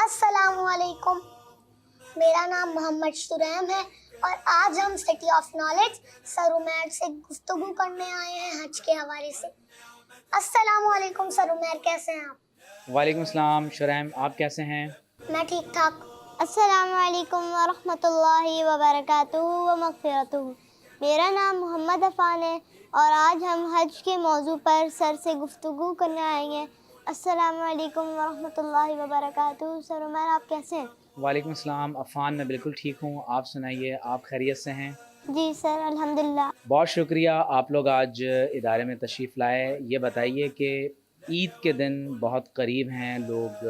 السلام علیکم، میرا نام محمد شریم ہے اور آج ہم سٹی آف نالج سر عمیر سے گفتگو کرنے آئے ہیں حج کے حوالے سے۔ السلام علیکم سر عمیر، کیسے ہیں آپ؟ وعلیکم السلام شریم، آپ کیسے ہیں؟ میں ٹھیک ٹھاک۔ السلام علیکم ورحمۃ اللہ وبرکاتہ و مغفرتہ۔ میرا نام محمد عفان ہے اور آج ہم حج کے موضوع پر سر سے گفتگو کرنے آئے ہیں۔ السلام علیکم ورحمۃ اللہ وبرکاتہ۔ سر عمیر، آپ کیسے ہیں؟ وعلیکم السلام عفان، میں بالکل ٹھیک ہوں، آپ سنائیے، آپ خیریت سے ہیں؟ جی سر، الحمدللہ۔ بہت شکریہ، آپ لوگ آج ادارے میں تشریف لائے۔ یہ بتائیے کہ عید کے دن بہت قریب ہیں، لوگ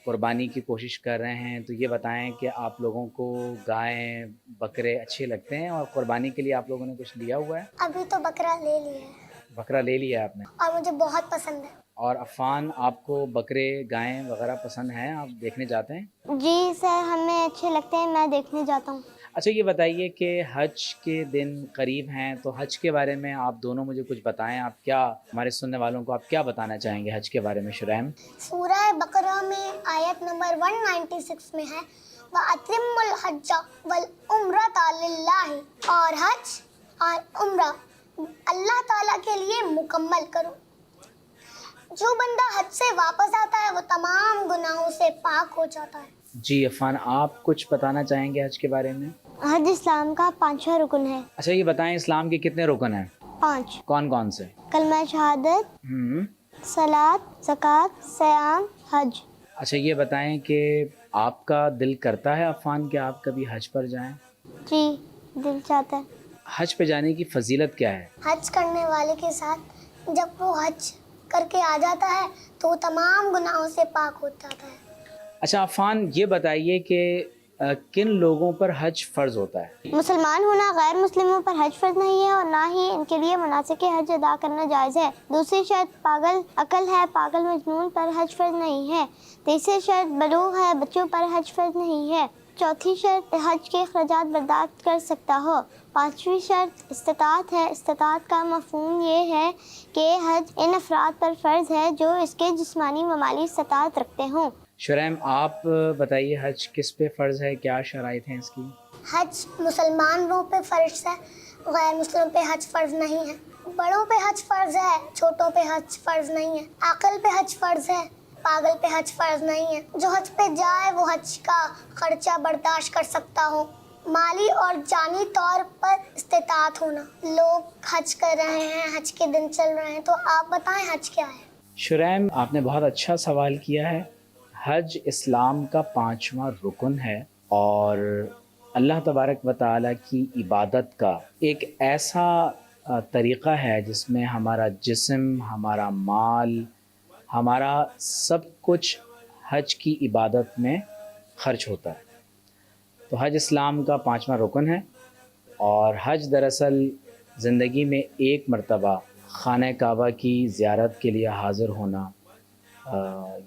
قربانی کی کوشش کر رہے ہیں، تو یہ بتائیں کہ آپ لوگوں کو گائیں بکرے اچھے لگتے ہیں اور قربانی کے لیے آپ لوگوں نے کچھ لیا ہوا ہے؟ ابھی تو بکرا لے لیا ہے بکرا لے لیا ہے آپ نے؟ اور مجھے بہت پسند ہے۔ اور عفان، آپ کو بکرے گائیں وغیرہ پسند ہیں؟ آپ دیکھنے جاتے ہیں؟ جی سر، ہمیں اچھے لگتے ہیں، میں دیکھنے جاتا ہوں۔ اچھا، یہ بتائیے کہ حج کے دن قریب ہیں، تو حج کے بارے میں آپ دونوں مجھے کچھ بتائیں، آپ کیا ہمارے سننے والوں کو آپ کیا بتانا چاہیں گے حج کے بارے میں؟ شریم، سورہ بقرہ میں آیت نمبر 196 میں ہے وَأَتِمُّ الْحَجَّ وَالْعُمْرَةَ لِلَّهِ، اور حج اور عمرہ اللہ تعالیٰ کے لیے مکمل کرو۔ جو بندہ حج سے واپس آتا ہے وہ تمام گناہوں سے پاک ہو جاتا ہے۔ جی عفان، آپ کچھ بتانا چاہیں گے حج کے بارے میں؟ حج اسلام کا 5واں رکن ہے۔ اچھا، یہ بتائیں اسلام کے کتنے رکن ہیں؟ 5۔ کون کون سے؟ کلمہ شہادت، صلاۃ، زکوٰۃ، صیام، حج۔ اچھا، یہ بتائیں کہ آپ کا دل کرتا ہے عفان کہ آپ کبھی حج پر جائیں؟ جی، دل چاہتا ہے۔ حج پہ جانے کی فضیلت کیا ہے؟ حج کرنے والے کے ساتھ جب وہ حج کر کے آ جاتا ہے تو وہ تمام گناہوں سے پاک ہو جاتا ہے۔ اچھا عفان، یہ بتائیے کہ کن لوگوں پر حج فرض ہوتا ہے؟ مسلمان ہونا غیر مسلموں پر حج فرض نہیں ہے اور نہ ہی ان کے لیے مناسک حج ادا کرنا جائز ہے۔ دوسری شرط پاگل عقل ہے، پاگل مجنون پر حج فرض نہیں ہے۔ تیسری شرط بلوغ ہے، بچوں پر حج فرض نہیں ہے۔ چوتھی شرط حج کے اخراجات برداشت کر سکتا ہو۔ پانچویں شرط استطاعت ہے۔ استطاعت کا مفہوم یہ ہے کہ حج ان افراد پر فرض ہے جو اس کے جسمانی و مالی استطاعت رکھتے ہوں۔ شریم، آپ بتائیے حج کس پہ فرض ہے، کیا شرائط ہیں اس کی؟ حج مسلمانوں پہ فرض ہے، غیر مسلموں پہ حج فرض نہیں ہے۔ بڑوں پہ حج فرض ہے، چھوٹوں پہ حج فرض نہیں ہے۔ عاقل پہ حج فرض ہے، پاگل پہ حج فرض نہیں ہے۔ جو حج پہ جائے وہ حج کا خرچہ برداشت کر سکتا ہو۔ مالی اور جانی طور پر استطاعت ہونا۔ لوگ حج کر رہے ہیں، حج کے دن چل رہے ہیں، تو آپ بتائیں حج کیا ہے؟ شریم، آپ نے بہت اچھا سوال کیا ہے۔ حج اسلام کا 5واں رکن ہے اور اللہ تبارک و تعالیٰ کی عبادت کا ایک ایسا طریقہ ہے جس میں ہمارا جسم، ہمارا مال، ہمارا سب کچھ حج کی عبادت میں خرچ ہوتا ہے۔ تو حج اسلام کا 5واں رکن ہے اور حج دراصل زندگی میں ایک مرتبہ خانہ کعبہ کی زیارت کے لیے حاضر ہونا،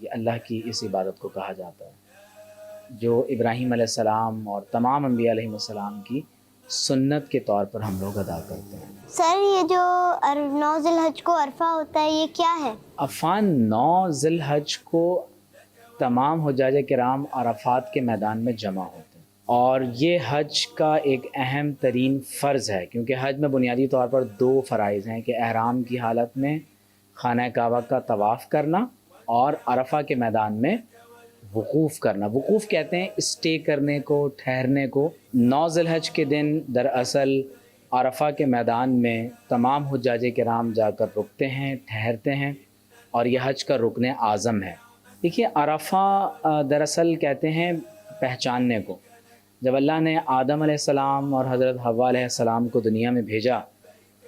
یہ اللہ کی اس عبادت کو کہا جاتا ہے جو ابراہیم علیہ السلام اور تمام انبیاء علیہ السلام کی سنت کے طور پر ہم لوگ ادا کرتے ہیں۔ سر، یہ جو 9 ذی الحج کو عرفہ ہوتا ہے، یہ کیا ہے؟ عفان، 9 ذی الحج کو تمام حجاج کرام عرفات کے میدان میں جمع ہوتے ہیں اور یہ حج کا ایک اہم ترین فرض ہے، کیونکہ حج میں بنیادی طور پر 2 فرائض ہیں کہ احرام کی حالت میں خانہ کعبہ کا طواف کرنا اور عرفہ کے میدان میں وقوف کرنا۔ وقوف کہتے ہیں اسٹے کرنے کو، ٹھہرنے کو۔ 9 ذی الحج کے دن دراصل عرفہ کے میدان میں تمام حجاج کرام جا کر رکتے ہیں، ٹھہرتے ہیں اور یہ حج کا رکن اعظم ہے۔ دیکھیے، عرفہ دراصل کہتے ہیں پہچاننے کو۔ جب اللہ نے آدم علیہ السلام اور حضرت حوا علیہ السلام کو دنیا میں بھیجا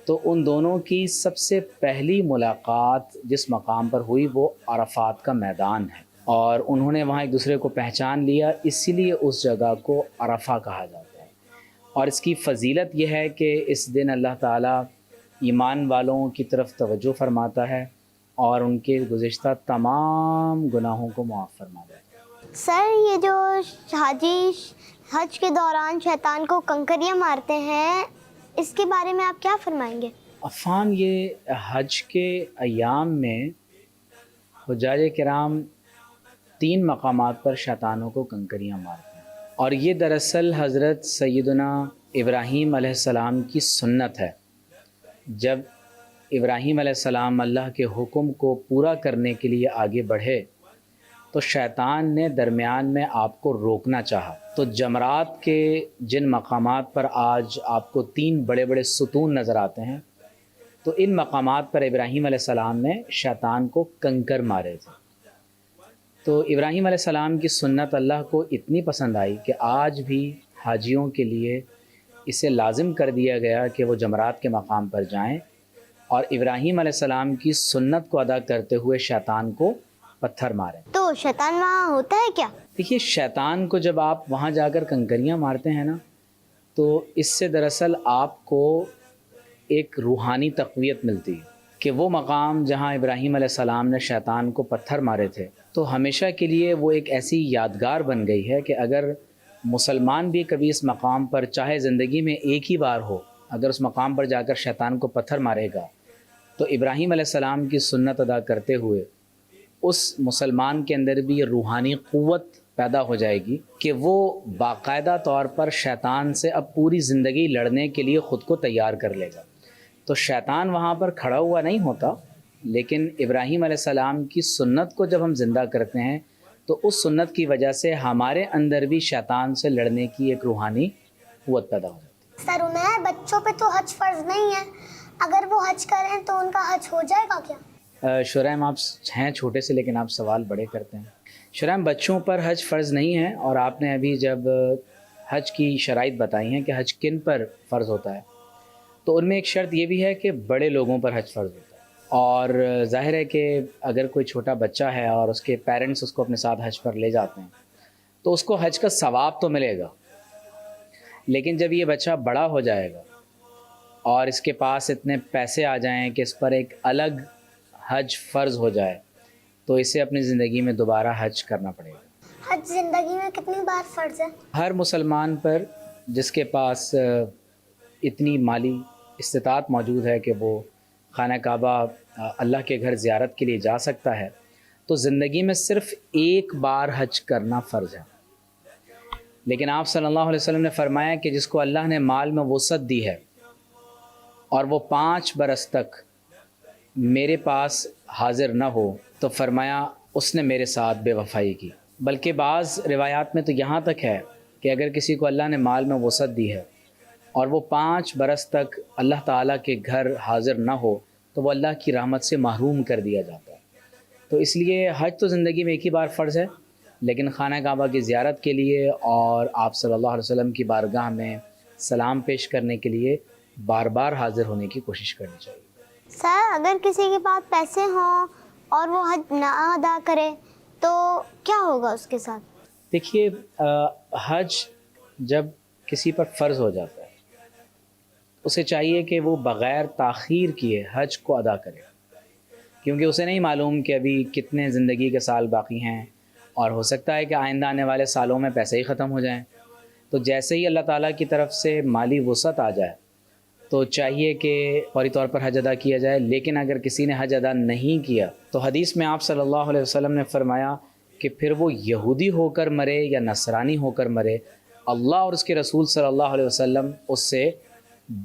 تو ان دونوں کی سب سے پہلی ملاقات جس مقام پر ہوئی وہ عرفات کا میدان ہے اور انہوں نے وہاں ایک دوسرے کو پہچان لیا، اسی لیے اس جگہ کو عرفہ کہا جاتا ہے۔ اور اس کی فضیلت یہ ہے کہ اس دن اللہ تعالیٰ ایمان والوں کی طرف توجہ فرماتا ہے اور ان کے گزشتہ تمام گناہوں کو معاف فرما دیتا ہے۔ سر، یہ جو حاجی حج کے دوران شیطان کو کنکریاں مارتے ہیں، اس کے بارے میں آپ کیا فرمائیں گے؟ عفان، یہ حج کے ایام میں حجاج کرام 3 مقامات پر شیطانوں کو کنکریاں مارتے ہیں، اور یہ دراصل حضرت سیدنا ابراہیم علیہ السلام کی سنت ہے۔ جب ابراہیم علیہ السلام اللہ کے حکم کو پورا کرنے کے لیے آگے بڑھے تو شیطان نے درمیان میں آپ کو روکنا چاہا، تو جمرات کے جن مقامات پر آج آپ کو 3 بڑے بڑے ستون نظر آتے ہیں، تو ان مقامات پر ابراہیم علیہ السلام نے شیطان کو کنکر مارے تھے۔ تو ابراہیم علیہ السلام کی سنت اللہ کو اتنی پسند آئی کہ آج بھی حاجیوں کے لیے اسے لازم کر دیا گیا کہ وہ جمرات کے مقام پر جائیں اور ابراہیم علیہ السلام کی سنت کو ادا کرتے ہوئے شیطان کو پتھر ماریں۔ تو شیطان وہاں ہوتا ہے کیا؟ دیکھیے، شیطان کو جب آپ وہاں جا کر کنکریاں مارتے ہیں نا، تو اس سے دراصل آپ کو ایک روحانی تقویت ملتی ہے کہ وہ مقام جہاں ابراہیم علیہ السلام نے شیطان کو پتھر مارے تھے، تو ہمیشہ کے لیے وہ ایک ایسی یادگار بن گئی ہے کہ اگر مسلمان بھی کبھی اس مقام پر، چاہے زندگی میں ایک ہی بار ہو، اگر اس مقام پر جا کر شیطان کو پتھر مارے گا تو ابراہیم علیہ السلام کی سنت ادا کرتے ہوئے اس مسلمان کے اندر بھی یہ روحانی قوت پیدا ہو جائے گی کہ وہ باقاعدہ طور پر شیطان سے اب پوری زندگی لڑنے کے لیے خود کو تیار کر لے گا۔ تو شیطان وہاں پر کھڑا ہوا نہیں ہوتا، لیکن ابراہیم علیہ السلام کی سنت کو جب ہم زندہ کرتے ہیں تو اس سنت کی وجہ سے ہمارے اندر بھی شیطان سے لڑنے کی ایک روحانی قوت پیدا ہو جاتی ہے۔ سر عمیر، بچوں پہ تو حج فرض نہیں ہے، اگر وہ حج کریں تو ان کا حج ہو جائے گا کیا؟ شرائم، آپ ہیں چھوٹے سے لیکن آپ سوال بڑے کرتے ہیں۔ شرائم، بچوں پر حج فرض نہیں ہے، اور آپ نے ابھی جب حج کی شرائط بتائی ہیں کہ حج کن پر فرض ہوتا ہے، تو ان میں ایک شرط یہ بھی ہے کہ بڑے لوگوں پر حج فرض ہوتا ہے، اور ظاہر ہے کہ اگر کوئی چھوٹا بچہ ہے اور اس کے پیرنٹس اس کو اپنے ساتھ حج پر لے جاتے ہیں تو اس کو حج کا ثواب تو ملے گا، لیکن جب یہ بچہ بڑا ہو جائے گا اور اس کے پاس اتنے پیسے آ جائیں کہ اس پر ایک الگ حج فرض ہو جائے تو اسے اپنی زندگی میں دوبارہ حج کرنا پڑے گا۔ حج زندگی میں کتنی بار فرض ہے؟ ہر مسلمان پر جس کے پاس اتنی مالی استطاعت موجود ہے کہ وہ خانہ کعبہ، اللہ کے گھر زیارت کے لیے جا سکتا ہے، تو زندگی میں صرف ایک بار حج کرنا فرض ہے۔ لیکن آپ صلی اللہ علیہ وسلم نے فرمایا کہ جس کو اللہ نے مال میں وسعت دی ہے اور وہ 5 برس تک میرے پاس حاضر نہ ہو تو فرمایا اس نے میرے ساتھ بے وفائی کی۔ بلکہ بعض روایات میں تو یہاں تک ہے کہ اگر کسی کو اللہ نے مال میں وسعت دی ہے اور وہ 5 برس تک اللہ تعالیٰ کے گھر حاضر نہ ہو تو وہ اللہ کی رحمت سے محروم کر دیا جاتا ہے۔ تو اس لیے حج تو زندگی میں ایک ہی بار فرض ہے، لیکن خانہ کعبہ کی زیارت کے لیے اور آپ صلی اللہ علیہ وسلم کی بارگاہ میں سلام پیش کرنے کے لیے بار بار حاضر ہونے کی کوشش کرنی چاہیے۔ سر، اگر کسی کے پاس پیسے ہوں اور وہ حج نہ ادا کرے تو کیا ہوگا اس کے ساتھ؟ دیکھیے، حج جب کسی پر فرض ہو جاتا ہے اسے چاہیے کہ وہ بغیر تاخیر کیے حج کو ادا کرے، کیونکہ اسے نہیں معلوم کہ ابھی کتنے زندگی کے سال باقی ہیں، اور ہو سکتا ہے کہ آئندہ آنے والے سالوں میں پیسے ہی ختم ہو جائیں۔ تو جیسے ہی اللہ تعالیٰ کی طرف سے مالی وسعت آ جائے تو چاہیے کہ فوری طور پر حج ادا کیا جائے۔ لیکن اگر کسی نے حج ادا نہیں کیا تو حدیث میں آپ صلی اللہ علیہ وسلم نے فرمایا کہ پھر وہ یہودی ہو کر مرے یا نصرانی ہو کر مرے، اللہ اور اس کے رسول صلی اللہ علیہ وسلم اس سے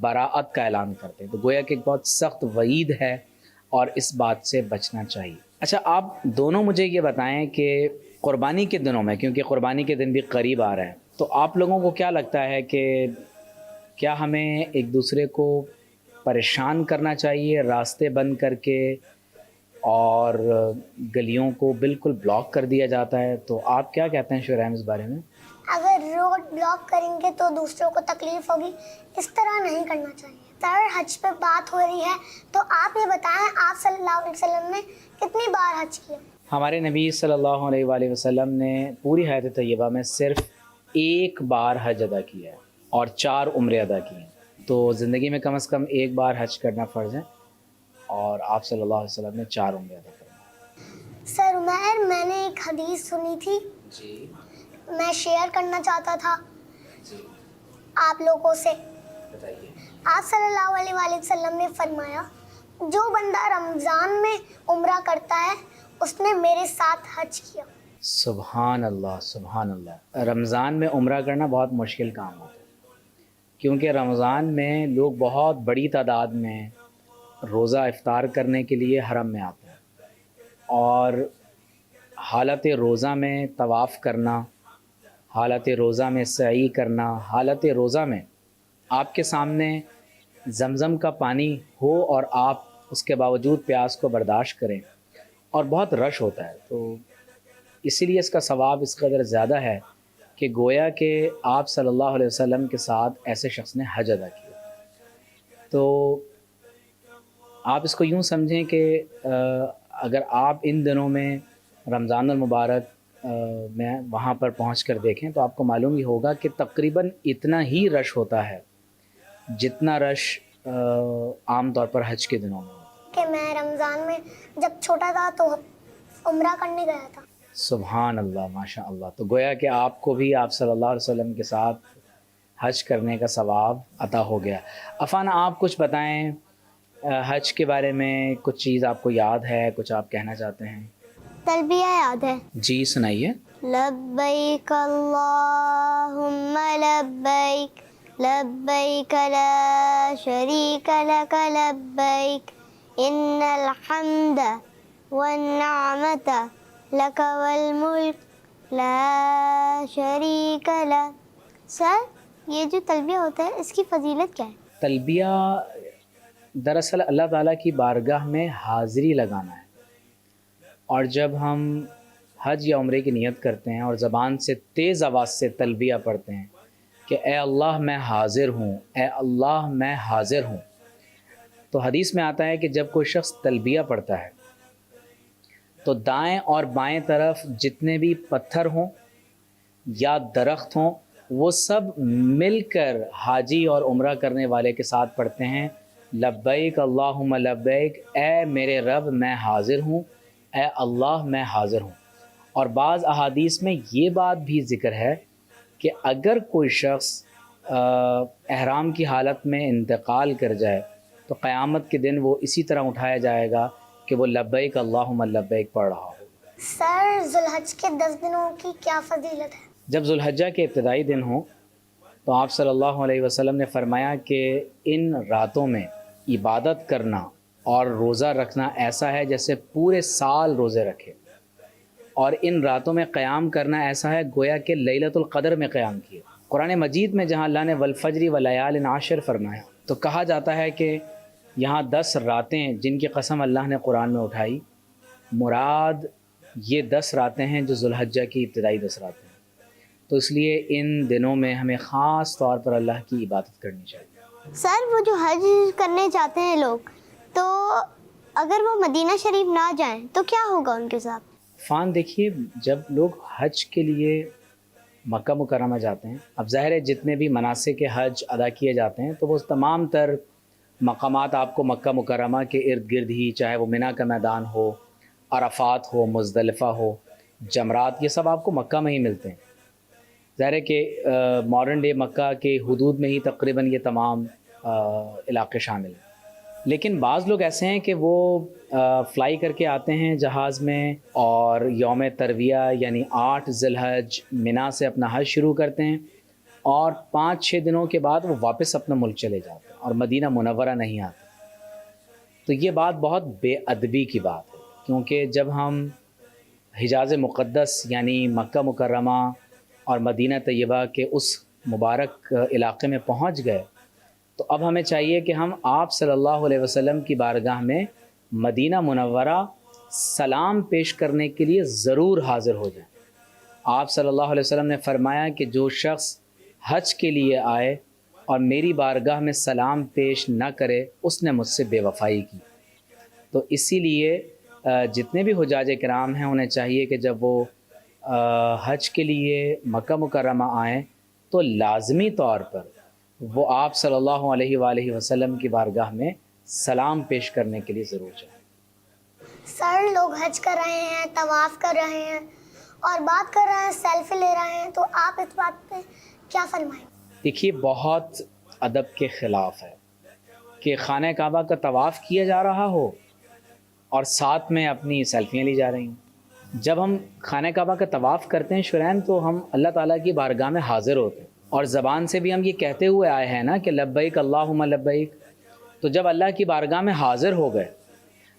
براعت کا اعلان کرتے ہیں۔ تو گویا کہ ایک بہت سخت وعید ہے اور اس بات سے بچنا چاہیے۔ اچھا، آپ دونوں مجھے یہ بتائیں کہ قربانی کے دنوں میں، کیونکہ قربانی کے دن بھی قریب آ رہے ہیں، تو آپ لوگوں کو کیا لگتا ہے کہ کیا ہمیں ایک دوسرے کو پریشان کرنا چاہیے راستے بند کر کے، اور گلیوں کو بالکل بلاک کر دیا جاتا ہے؟ تو آپ کیا کہتے ہیں شرائم اس بارے میں؟ اگر روڈ بلاک کریں گے تو دوسروں کو تکلیف ہوگی، اس طرح نہیں کرنا چاہیے۔ سر، حج پہ بات ہو رہی ہے تو آپ یہ بتائیں، آپ صلی اللہ علیہ وسلم نے کتنی بار حج کیا؟ ہمارے نبی صلی اللہ علیہ وآلہ وسلم نے پوری حیات طیبہ میں صرف ایک بار حج ادا کیا ہے اور 4 عمرے ادا کیے ہیں۔ تو زندگی میں کم از کم ایک بار حج کرنا فرض ہے، اور آپ صلی اللہ علیہ وسلم نے 4 عمرے ادا کرنا۔ سر عمیر، میں نے ایک حدیث سنی تھی، جی میں شیئر کرنا چاہتا تھا جی، آپ لوگوں سے۔ بتائیے۔ آپ صلی اللہ علیہ وآلہ وسلم نے فرمایا، جو بندہ رمضان میں عمرہ کرتا ہے اس نے میرے ساتھ حج کیا۔ سبحان اللہ سبحان اللہ. رمضان میں عمرہ کرنا بہت مشکل کام ہوتا ہے کیونکہ رمضان میں لوگ بہت بڑی تعداد میں روزہ افطار کرنے کے لیے حرم میں آتے ہیں اور حالت روزہ میں طواف کرنا، حالت روزہ میں سعی کرنا، حالت روزہ میں آپ کے سامنے زمزم کا پانی ہو اور آپ اس کے باوجود پیاس کو برداشت کریں اور بہت رش ہوتا ہے، تو اسی لیے اس کا ثواب اس قدر زیادہ ہے کہ گویا کہ آپ صلی اللہ علیہ وسلم کے ساتھ ایسے شخص نے حج ادا کیا. تو آپ اس کو یوں سمجھیں کہ اگر آپ ان دنوں میں رمضان المبارک میں وہاں پر پہنچ کر دیکھیں تو آپ کو معلوم ہی ہوگا کہ تقریباً اتنا ہی رش ہوتا ہے جتنا رش عام طور پر حج کے دنوں میں ہوتا ہے. کہ میں رمضان میں جب چھوٹا تھا تو عمرہ کرنے گیا تھا. سبحان اللہ ماشاء اللہ. تو گویا کہ آپ کو بھی آپ صلی اللہ علیہ وسلم کے ساتھ حج کرنے کا ثواب عطا ہو گیا. عفان آپ کچھ بتائیں حج کے بارے میں، کچھ چیز آپ کو یاد ہے، کچھ آپ کہنا چاہتے ہیں؟ تلبیہ یاد ہے. جی سنائیے. لبیک اللہم لبیک لبیک لا شریک لک لبیک ان الحمد والنعمت لک والملک لا شریک لک. سر یہ جو تلبیہ ہوتا ہے اس کی فضیلت کیا ہے؟ تلبیہ دراصل اللہ تعالیٰ کی بارگاہ میں حاضری لگانا ہے، اور جب ہم حج یا عمرے کی نیت کرتے ہیں اور زبان سے تیز آواز سے تلبیہ پڑھتے ہیں کہ اے اللہ میں حاضر ہوں، اے اللہ میں حاضر ہوں، تو حدیث میں آتا ہے کہ جب کوئی شخص تلبیہ پڑھتا ہے تو دائیں اور بائیں طرف جتنے بھی پتھر ہوں یا درخت ہوں وہ سب مل کر حاجی اور عمرہ کرنے والے کے ساتھ پڑھتے ہیں لبیک اللہم لبیک، اے میرے رب میں حاضر ہوں، اے اللہ میں حاضر ہوں. اور بعض احادیث میں یہ بات بھی ذکر ہے کہ اگر کوئی شخص احرام کی حالت میں انتقال کر جائے تو قیامت کے دن وہ اسی طرح اٹھایا جائے گا کہ وہ لبیک اللہم لبیک پڑھ رہا ہو. سر ذوالحج کے 10 دنوں کی کیا فضیلت ہے؟ جب ذوالحجہ کے ابتدائی دن ہوں تو آپ صلی اللہ علیہ وسلم نے فرمایا کہ ان راتوں میں عبادت کرنا اور روزہ رکھنا ایسا ہے جیسے پورے سال روزے رکھے، اور ان راتوں میں قیام کرنا ایسا ہے گویا کہ لیلۃ القدر میں قیام کیے. قرآن مجید میں جہاں اللہ نے والفجر ولیال عشر فرمایا تو کہا جاتا ہے کہ یہاں 10 راتیں جن کی قسم اللہ نے قرآن میں اٹھائی، مراد یہ 10 راتیں ہیں جو ذوالحجہ کی ابتدائی 10 راتیں ہیں. تو اس لیے ان دنوں میں ہمیں خاص طور پر اللہ کی عبادت کرنی چاہیے. سر وہ جو حج کرنے جاتے ہیں لوگ، تو اگر وہ مدینہ شریف نہ جائیں تو کیا ہوگا ان کے ساتھ؟ فان دیکھیے، جب لوگ حج کے لیے مکہ مکرمہ جاتے ہیں، اب ظاہر ہے جتنے بھی مناسک حج ادا کیے جاتے ہیں تو وہ تمام تر مقامات آپ کو مکہ مکرمہ کے ارد گرد ہی، چاہے وہ منی کا میدان ہو، عرفات ہو، مزدلفہ ہو، جمرات، یہ سب آپ کو مکہ میں ہی ملتے ہیں. ظاہر ہے کہ ماڈرن ڈے مکہ کے حدود میں ہی تقریباً یہ تمام علاقے شامل ہیں. لیکن بعض لوگ ایسے ہیں کہ وہ فلائی کر کے آتے ہیں جہاز میں اور یوم ترویہ یعنی 8 ذی الحج منی سے اپنا حج شروع کرتے ہیں اور 5-6 دنوں کے بعد وہ واپس اپنا ملک چلے جاتے ہیں اور مدینہ منورہ نہیں آتے. تو یہ بات بہت بے ادبی کی بات ہے، کیونکہ جب ہم حجاز مقدس یعنی مکہ مکرمہ اور مدینہ طیبہ کے اس مبارک علاقے میں پہنچ گئے تو اب ہمیں چاہیے کہ ہم آپ صلی اللہ علیہ وسلم کی بارگاہ میں مدینہ منورہ سلام پیش کرنے کے لیے ضرور حاضر ہو جائیں. آپ صلی اللہ علیہ وسلم نے فرمایا کہ جو شخص حج کے لیے آئے اور میری بارگاہ میں سلام پیش نہ کرے اس نے مجھ سے بے وفائی کی. تو اسی لیے جتنے بھی حجاج کرام ہیں انہیں چاہیے کہ جب وہ حج کے لیے مکہ مکرمہ آئیں تو لازمی طور پر وہ آپ صلی اللہ علیہ وآلہ وسلم کی بارگاہ میں سلام پیش کرنے کے لیے ضرور جائیں. سر لوگ حج کر رہے ہیں، طواف کر رہے ہیں اور بات کر رہے ہیں، سیلفی لے رہے ہیں، تو آپ اس بات پہ کیا فرمائیں؟ دیکھیے بہت ادب کے خلاف ہے کہ خانہ کعبہ کا طواف کیا جا رہا ہو اور ساتھ میں اپنی سیلفیاں لی جا رہی ہیں. جب ہم خانہ کعبہ کا طواف کرتے ہیں شرین تو ہم اللہ تعالیٰ کی بارگاہ میں حاضر ہوتے ہیں، اور زبان سے بھی ہم یہ کہتے ہوئے آئے ہیں نا کہ لبیک اللہم لبیک. تو جب اللہ کی بارگاہ میں حاضر ہو گئے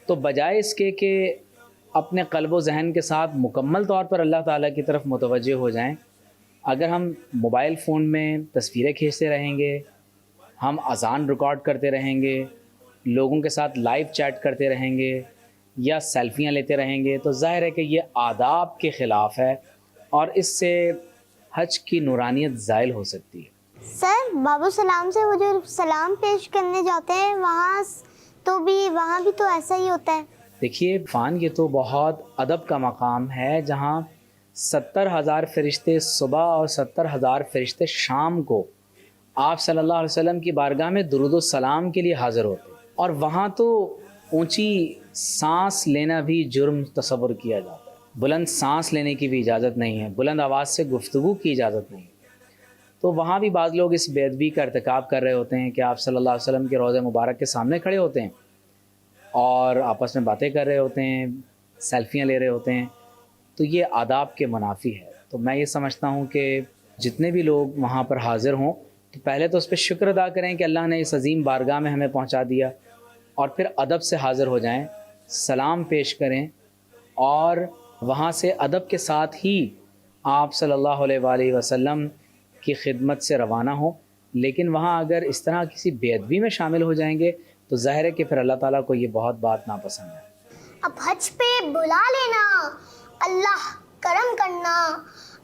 تو بجائے اس کے کہ اپنے قلب و ذہن کے ساتھ مکمل طور پر اللہ تعالیٰ کی طرف متوجہ ہو جائیں، اگر ہم موبائل فون میں تصویریں کھینچتے رہیں گے، ہم اذان ریکارڈ کرتے رہیں گے، لوگوں کے ساتھ لائیو چیٹ کرتے رہیں گے یا سیلفیاں لیتے رہیں گے، تو ظاہر ہے کہ یہ آداب کے خلاف ہے اور اس سے حج کی نورانیت زائل ہو سکتی ہے. سر بابو سلام سے وہ جو سلام پیش کرنے جاتے ہیں وہاں بھی تو ایسا ہی ہوتا ہے. دیکھیے عرفان، یہ تو بہت ادب کا مقام ہے جہاں 70,000 فرشتے صبح اور 70,000 فرشتے شام کو آپ صلی اللہ علیہ وسلم کی بارگاہ میں درود و سلام کے لیے حاضر ہوتے ہیں، اور وہاں تو اونچی سانس لینا بھی جرم تصور کیا جاتا ہے، بلند سانس لینے کی بھی اجازت نہیں ہے، بلند آواز سے گفتگو کی اجازت نہیں ہے. تو وہاں بھی بعض لوگ اس بے ادبی کا ارتکاب کر رہے ہوتے ہیں کہ آپ صلی اللہ علیہ وسلم کے روضہ مبارک کے سامنے کھڑے ہوتے ہیں اور آپس میں باتیں کر رہے ہوتے ہیں، سیلفیاں لے رہے ہوتے ہیں. تو یہ آداب کے منافی ہے. تو میں یہ سمجھتا ہوں کہ جتنے بھی لوگ وہاں پر حاضر ہوں تو پہلے تو اس پہ شکر ادا کریں کہ اللہ نے اس عظیم بارگاہ میں ہمیں پہنچا دیا، اور پھر ادب سے حاضر ہو جائیں، سلام پیش کریں، اور وہاں سے ادب کے ساتھ ہی آپ صلی اللہ علیہ وآلہ وسلم کی خدمت سے روانہ ہوں. لیکن وہاں اگر اس طرح کسی بے ادبی میں شامل ہو جائیں گے تو ظاہر ہے کہ پھر اللہ تعالیٰ کو یہ بہت بات ناپسند ہے. اب حج پہ بلا لینا، اللہ کرم کرنا.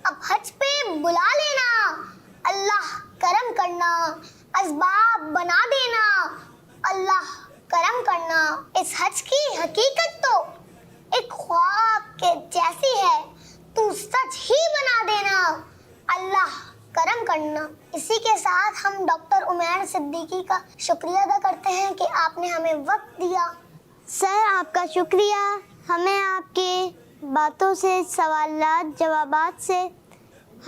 اب حج پہ بلا لینا، اللہ کرم کرنا. اسباب بنا دینا، اللہ کرم کرنا. اس حج کی حقیقت تو ایک خواب کے جیسی ہے، تو سچ ہی بنا دینا، اللہ کرم کرنا. اسی کے ساتھ ہم ڈاکٹر عمیر صدیقی کا شکریہ ادا کرتے ہیں کہ آپ نے ہمیں وقت دیا. سر آپ کا شکریہ، ہمیں آپ کے باتوں سے، سوالات جوابات سے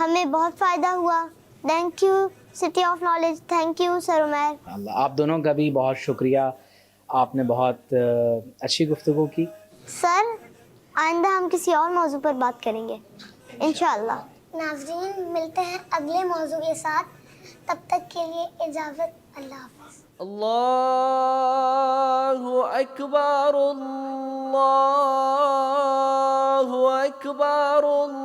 ہمیں بہت فائدہ ہوا. Thank you city of knowledge, thank you sir Umair. اللہ آپ دونوں کا بھی بہت شکریہ، آپ نے بہت اچھی گفتگو کی. سر آئندہ ہم کسی اور موضوع پر بات کریں گے انشاءاللہ. ناظرین ملتے ہیں اگلے موضوع کے ساتھ، تب تک کے لیے اجازت. اللہ حافظ. اللہ اکبر اللہ اکبر اللہ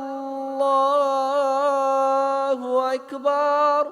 اکبر.